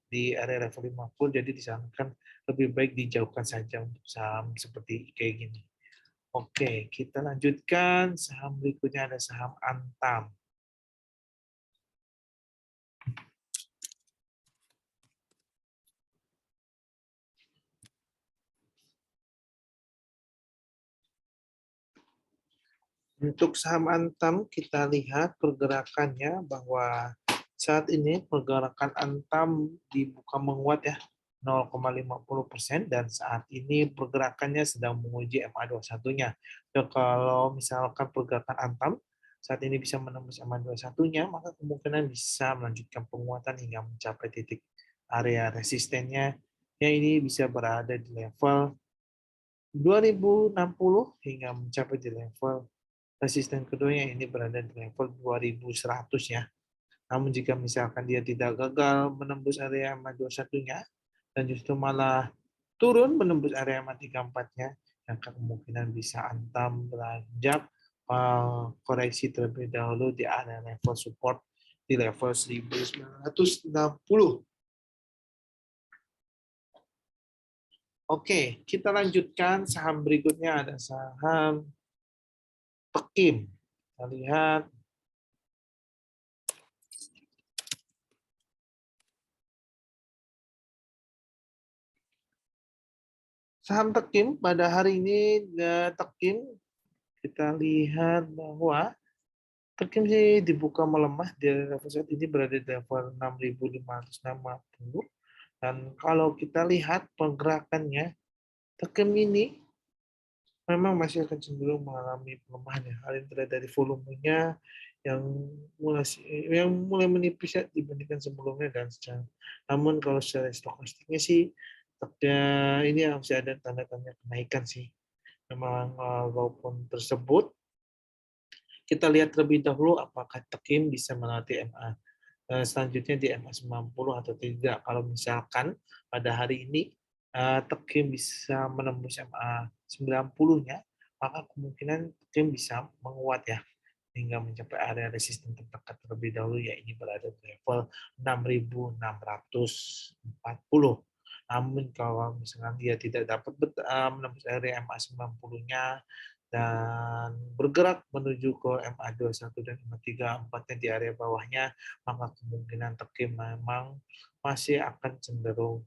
di area level 50, jadi disarankan lebih baik dijauhkan saja untuk saham seperti kayak gini. Oke, kita lanjutkan. Saham berikutnya ada saham Antam. Untuk saham Antam, kita lihat pergerakannya bahwa saat ini pergerakan Antam dibuka menguat ya, 0,50% dan saat ini pergerakannya sedang menguji MA21-nya. So, kalau misalkan pergerakan Antam saat ini bisa menembus MA21-nya, maka kemungkinan bisa melanjutkan penguatan hingga mencapai titik area resistennya, yang ini bisa berada di level 2060 hingga mencapai di level resisten keduanya ini berada di level 2100 ya. Namun jika misalkan dia tidak gagal menembus area MA21-nya dan justru malah turun menembus area MA34-nya, maka kemungkinan bisa Antam beranjak koreksi terlebih dahulu di area level support di level 1960. Oke, kita lanjutkan saham berikutnya ada saham Pekim. Kita lihat saham Tekim pada hari ini, Tekim kita lihat bahwa Tekim sih dibuka melemah di level saat ini berada di level 6.560 dan kalau kita lihat pergerakannya Tekim ini memang masih akan cenderung mengalami pelemahan ya. Hal ini terlihat dari volumenya yang mulai menipis ya dibandingkan sebelumnya dan namun kalau secara stokastiknya sih ini masih ada tanda-tanda kenaikan sih. Memang walaupun tersebut kita lihat terlebih dahulu apakah Tekim bisa melatih MA selanjutnya di MA 90 atau tidak. Kalau misalkan pada hari ini Tekim bisa menembus MA 90-nya, maka kemungkinan Tekim bisa menguat ya hingga mencapai area resisten terdekat terlebih dahulu, ya ini berada di level 6.640. Namun kalau misalkan dia tidak dapat menembus area MA 90-nya dan bergerak menuju ke MA21 dan MA34-nya di area bawahnya, maka kemungkinan Tekim memang masih akan cenderung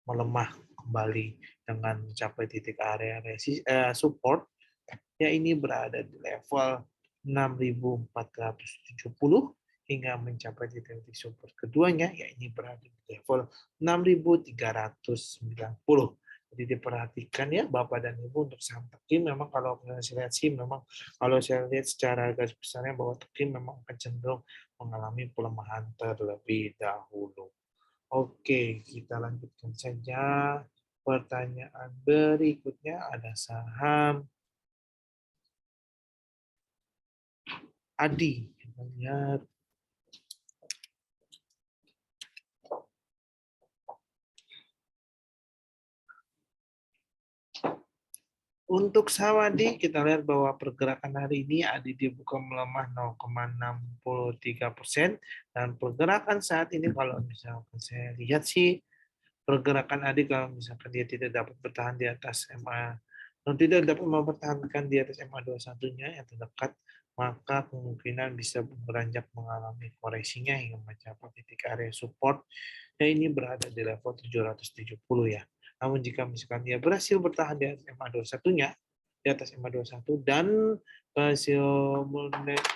melemah kembali dengan mencapai titik area support, ya ini berada di level 6.470 hingga mencapai titik support keduanya, ya ini berada di level 6.390. Jadi diperhatikan ya Bapak dan Ibu untuk saham Tekim, memang kalau saya lihat sih memang kalau saya lihat secara garis besarnya bahwa Tekim memang akan cenderung mengalami pelemahan terlebih dahulu. Oke, kita lanjutkan saja. Pertanyaan berikutnya ada saham Adi. Kita lihat. Untuk saham Adi, kita lihat bahwa pergerakan hari ini Adi dibuka melemah 0,63% dan pergerakan saat ini kalau misalkan saya lihat sih pergerakan Adi kalau misalkan dia tidak dapat bertahan di atas MA dan tidak dapat mempertahankan di atas MA21-nya yang terdekat, maka kemungkinan bisa beranjak mengalami koreksinya hingga mencapai titik area support, dan ini berada di level 770 ya. Namun jika misalkan dia berhasil bertahan di atas MA21-nya, di atas MA21 dan berhasil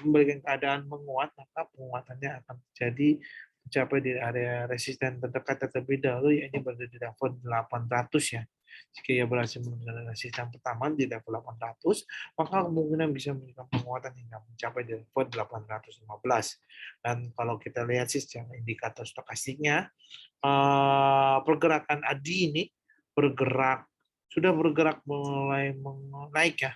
memberikan keadaan menguat, maka penguatannya akan terjadi mencapai di area resisten terdekat terlebih dahulu, ya ini berada di level 800 ya. Jika ia berhasil mengenai resisten pertama di level 800, maka kemungkinan bisa memberikan penguatan hingga mencapai di level 815. Dan kalau kita lihat sih secara indikator stokastiknya, pergerakan ADI ini sudah bergerak mulai naik ya,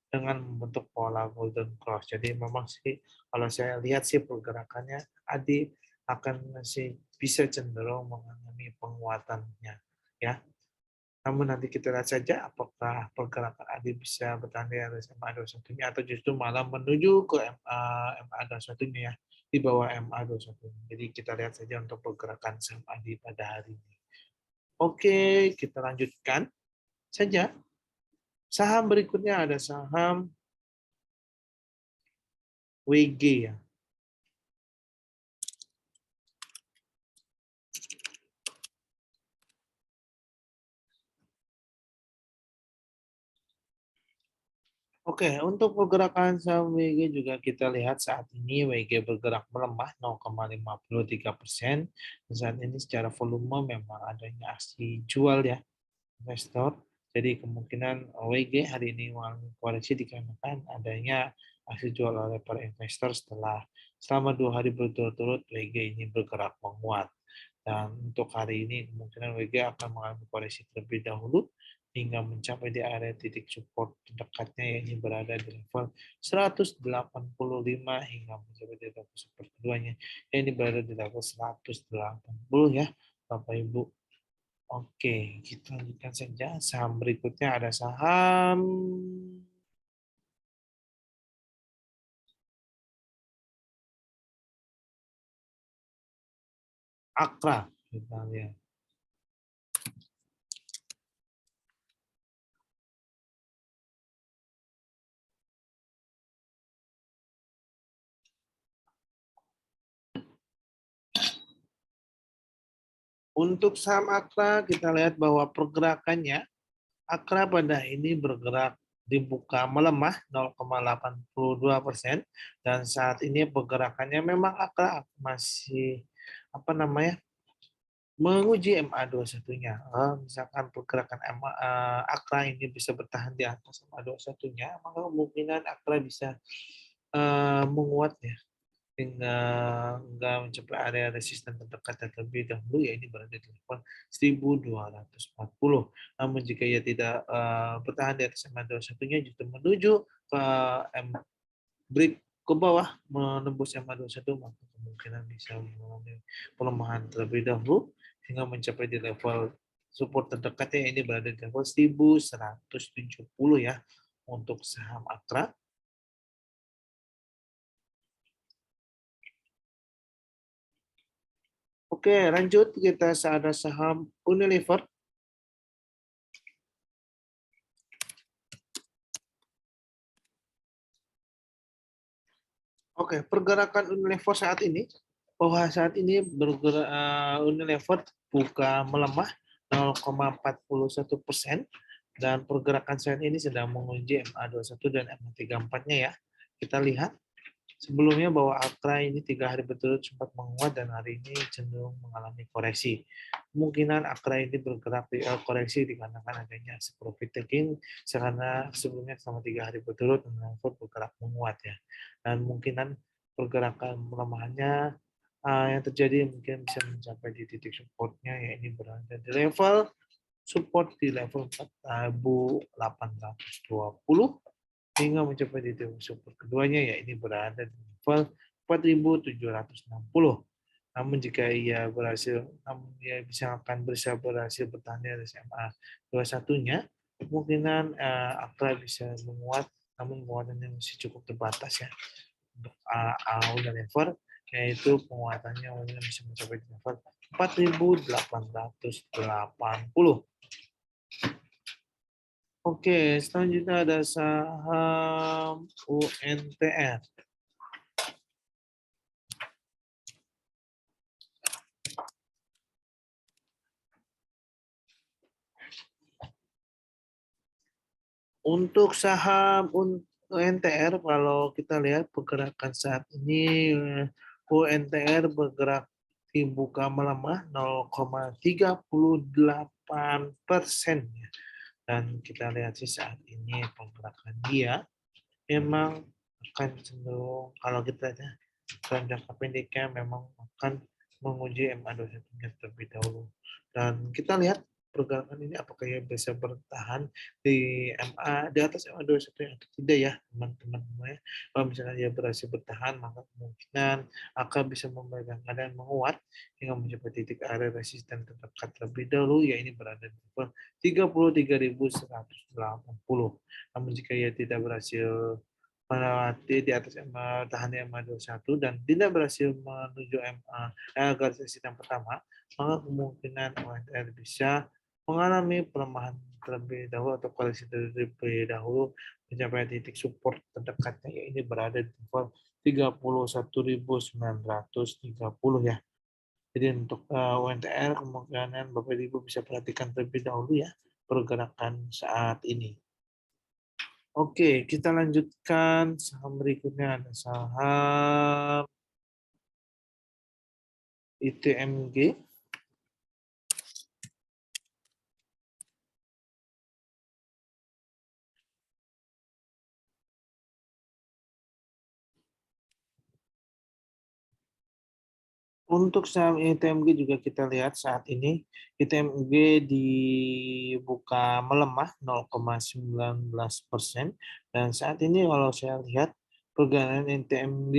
dengan membentuk pola golden cross. Jadi memang sih kalau saya lihat sih pergerakannya ADI akan masih bisa cenderung mengalami penguatannya ya. Namun nanti kita lihat saja apakah pergerakan ADI bisa bertahan di atas MA21-nya atau justru malah menuju ke MA21-nya ya, di bawah MA21. Jadi kita lihat saja untuk pergerakan saham ADI pada hari ini. Oke, kita lanjutkan saja. Saham berikutnya ada saham WG ya. Oke, untuk pergerakan saham WG juga kita lihat saat ini WG bergerak melemah 0,53%. Saat ini secara volume memang adanya aksi jual ya investor. Jadi kemungkinan WG hari ini mengalami koreksi dikarenakan adanya aksi jual oleh para investor selama 2 hari berturut-turut WG ini bergerak menguat. Dan untuk hari ini kemungkinan WG akan mengalami koreksi terlebih dahulu hingga mencapai di area titik support terdekatnya yang ini berada di level 185 hingga mencapai di level support keduanya yang ini berada di level 180 ya Bapak Ibu. Oke, kita lanjutkan saja. Saham berikutnya ada saham Akra. Kita lihat. Untuk saham Akra, kita lihat bahwa pergerakannya, Akra pada ini bergerak dibuka melemah 0,82% dan saat ini pergerakannya memang Akra masih menguji MA21-nya. Misalkan pergerakan Akra ini bisa bertahan di atas MA21-nya, maka kemungkinan Akra bisa menguat ya hingga mencapai area resisten terdekat terlebih dahulu, ya ini berada di level 1240. Namun jika ia tidak bertahan di atas MA21-nya justru menuju ke break ke bawah menembus MA21, maka kemungkinan bisa mengalami pelemahan terlebih dahulu hingga mencapai di level support terdekatnya ini berada di level 1170 ya untuk saham Akra. Oke, lanjut kita ada saham Unilever. Oke, pergerakan Unilever saat ini bergerak Unilever buka melemah 0,41% dan pergerakan saat ini sedang menguji MA21 dan MA34-nya ya. Kita lihat sebelumnya bahwa Akra ini 3 hari berturut sempat menguat dan hari ini cenderung mengalami koreksi. Kemungkinan Akra ini bergerak koreksi dikarenakan adanya profit taking karena sebelumnya selama 3 hari berturut Unilever bergerak menguat ya. Dan kemungkinan pergerakan pelemahannya yang terjadi mungkin bisa mencapai di titik supportnya, ya ini berada di level support di level 4.820 hingga mencapai di titik support keduanya, ya ini berada di level 4.760. Namun jika ia akan berhasil bertahan di SMA 21-nya, kemungkinan Akra bisa menguat, namun penguatannya masih cukup terbatas ya untuk Unilever, yaitu penguatannya mungkin bisa mencapai di level 4.880. Oke, selanjutnya ada saham UNTR. Untuk saham UNTR, kalau kita lihat pergerakan saat ini, UNTR bergerak dibuka melemah 0,38%. Dan kita lihat sih saat ini pergerakan dia memang akan cenderung, kalau kita lihat dalam jangka pendeknya memang akan menguji MA21-nya terlebih dahulu. Dan kita lihat pergerakan ini apakah ia bisa bertahan di MA di atas MA21 atau tidak ya teman-teman semua ya. Kalau misalnya dia berhasil bertahan, maka kemungkinan akan bisa memberikan keadaan menguat hingga mencapai titik area resisten terdekat terlebih dahulu, ya ini berada di level 33.180. Namun jika ia tidak berhasil melewati di atas MA, tahan di MA21 dan tidak berhasil menuju MA garis resisten pertama, maka kemungkinan ONTR bisa mengalami pelemahan terlebih dahulu atau koreksi terlebih dahulu mencapai titik support terdekatnya, ya ini berada di level 31.930 ya. Jadi untuk UNTR kemungkinan Bapak Ibu bisa perhatikan terlebih dahulu ya pergerakan saat ini. Oke, kita lanjutkan saham berikutnya, ada saham ITMG. Untuk saham ITMG juga kita lihat saat ini ITMG dibuka melemah 0,19% dan saat ini kalau saya lihat pergerakan ITMG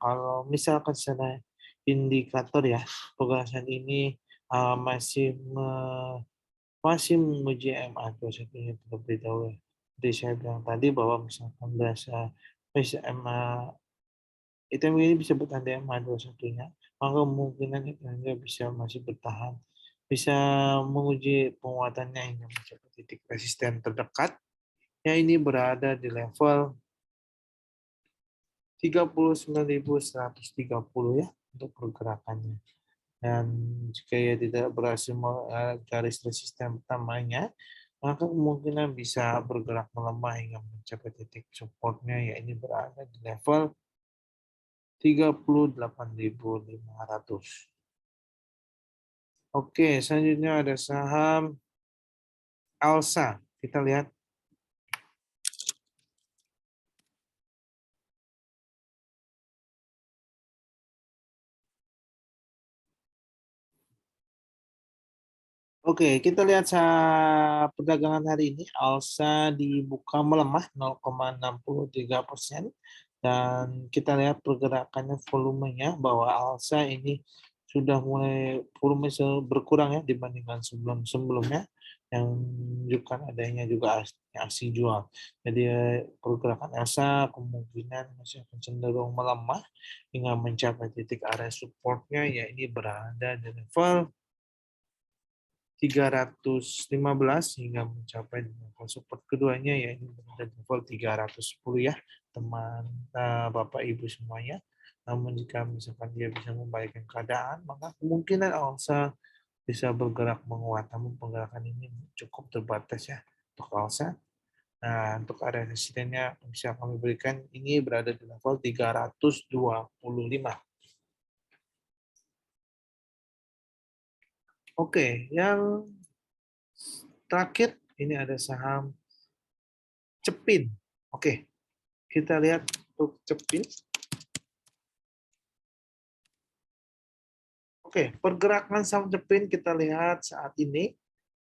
kalau misalkan secara indikator ya pergerakan ini masih menguji MA21 terlebih dahulu. Jadi saya bilang tadi bahwa misalkan MA ITMG ini bisa bertahan di MA21-nya, maka kemungkinan ITMG bisa masih bertahan, bisa menguji penguatannya hingga mencapai titik resisten terdekat, yang ini berada di level 39.130 ya untuk pergerakannya. Dan jika ia tidak berhasil garis resisten pertamanya, maka kemungkinan bisa bergerak melemah hingga mencapai titik supportnya, ya ini berada di level 38.500. Oke, selanjutnya ada saham Alsa. Kita lihat. Oke, kita lihat perdagangan hari ini. Alsa dibuka melemah 0,63%. Dan kita lihat pergerakannya volumenya bahwa Alsa ini sudah mulai volume berkurang ya dibandingkan sebelum-sebelumnya yang menunjukkan adanya juga aksi jual. Jadi pergerakan Alsa kemungkinan masih akan cenderung melemah hingga mencapai titik area supportnya, ya ini berada di level 315 hingga mencapai level support keduanya, yaitu berada di level 310 ya teman Bapak Ibu semuanya. Namun jika misalkan dia bisa membaikkan keadaan, maka kemungkinan Alsa bisa bergerak menguat. Namun pergerakan ini cukup terbatas ya untuk Alsa. Nah, untuk area resistennya bisa kami berikan ini berada di level 325. Oke, yang terakhir ini ada saham Cepin. Oke, kita lihat untuk Cepin. Oke, pergerakan saham Cepin kita lihat saat ini.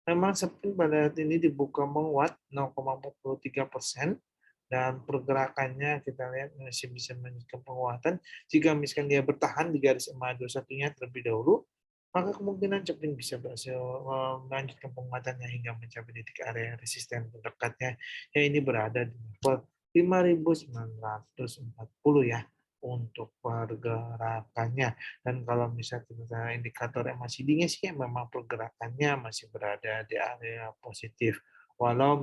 Memang Cepin pada saat ini dibuka menguat 0,43%. Dan pergerakannya kita lihat masih bisa menunjukkan penguatan. Jika misalkan dia bertahan di garis MA21-nya terlebih dahulu, maka kemungkinan Cepin bisa berhasil melanjutkan penguatannya hingga mencapai titik area resisten terdekatnya. Ya ini berada di level 5.940 ya untuk pergerakannya. Dan kalau misalnya indikator MACD-nya sih memang pergerakannya masih berada di area positif. Walau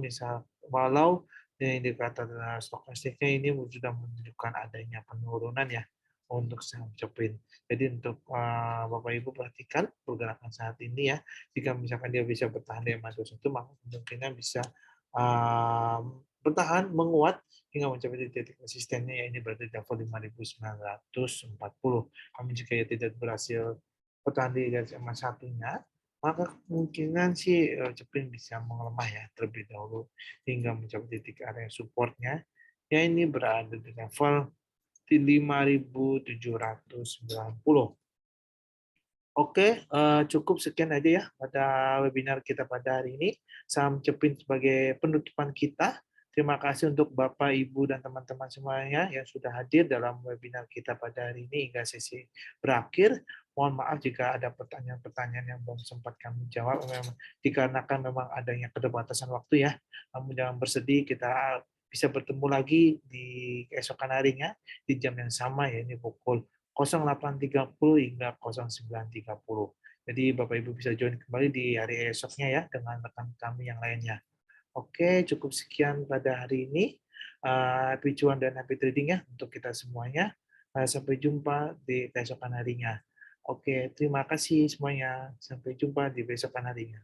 indikator stokastiknya ini sudah menunjukkan adanya penurunan ya untuk saham Cepin. Jadi untuk Bapak Ibu perhatikan pergerakan saat ini ya. Jika misalkan dia bisa bertahan di MA21, maka kemungkinan bisa bertahan menguat hingga mencapai titik resistennya, ya ini berarti di level 5.940. Namun jika ia tidak berhasil pertahan di garis emas satunya, maka kemungkinan sih Cepin bisa melemah ya terlebih dahulu hingga mencapai titik area supportnya. Ya ini berada di level di 5.790. Oke, cukup sekian aja ya pada webinar kita pada hari ini. Saham Cepin sebagai penutupan kita. Terima kasih untuk Bapak, Ibu, dan teman-teman semuanya yang sudah hadir dalam webinar kita pada hari ini hingga sesi berakhir. Mohon maaf jika ada pertanyaan-pertanyaan yang belum sempat kami jawab, memang dikarenakan memang adanya keterbatasan waktu ya. Namun jangan bersedih, kita bisa bertemu lagi di keesokan harinya di jam yang sama ya, ini pukul 08.30 hingga 09.30. Jadi Bapak Ibu bisa join kembali di hari esoknya ya dengan rekan kami yang lainnya. Oke, cukup sekian pada hari ini. Happy cuan dan happy trading ya untuk kita semuanya. Sampai jumpa di keesokan harinya. Oke, terima kasih semuanya. Sampai jumpa di besokan harinya.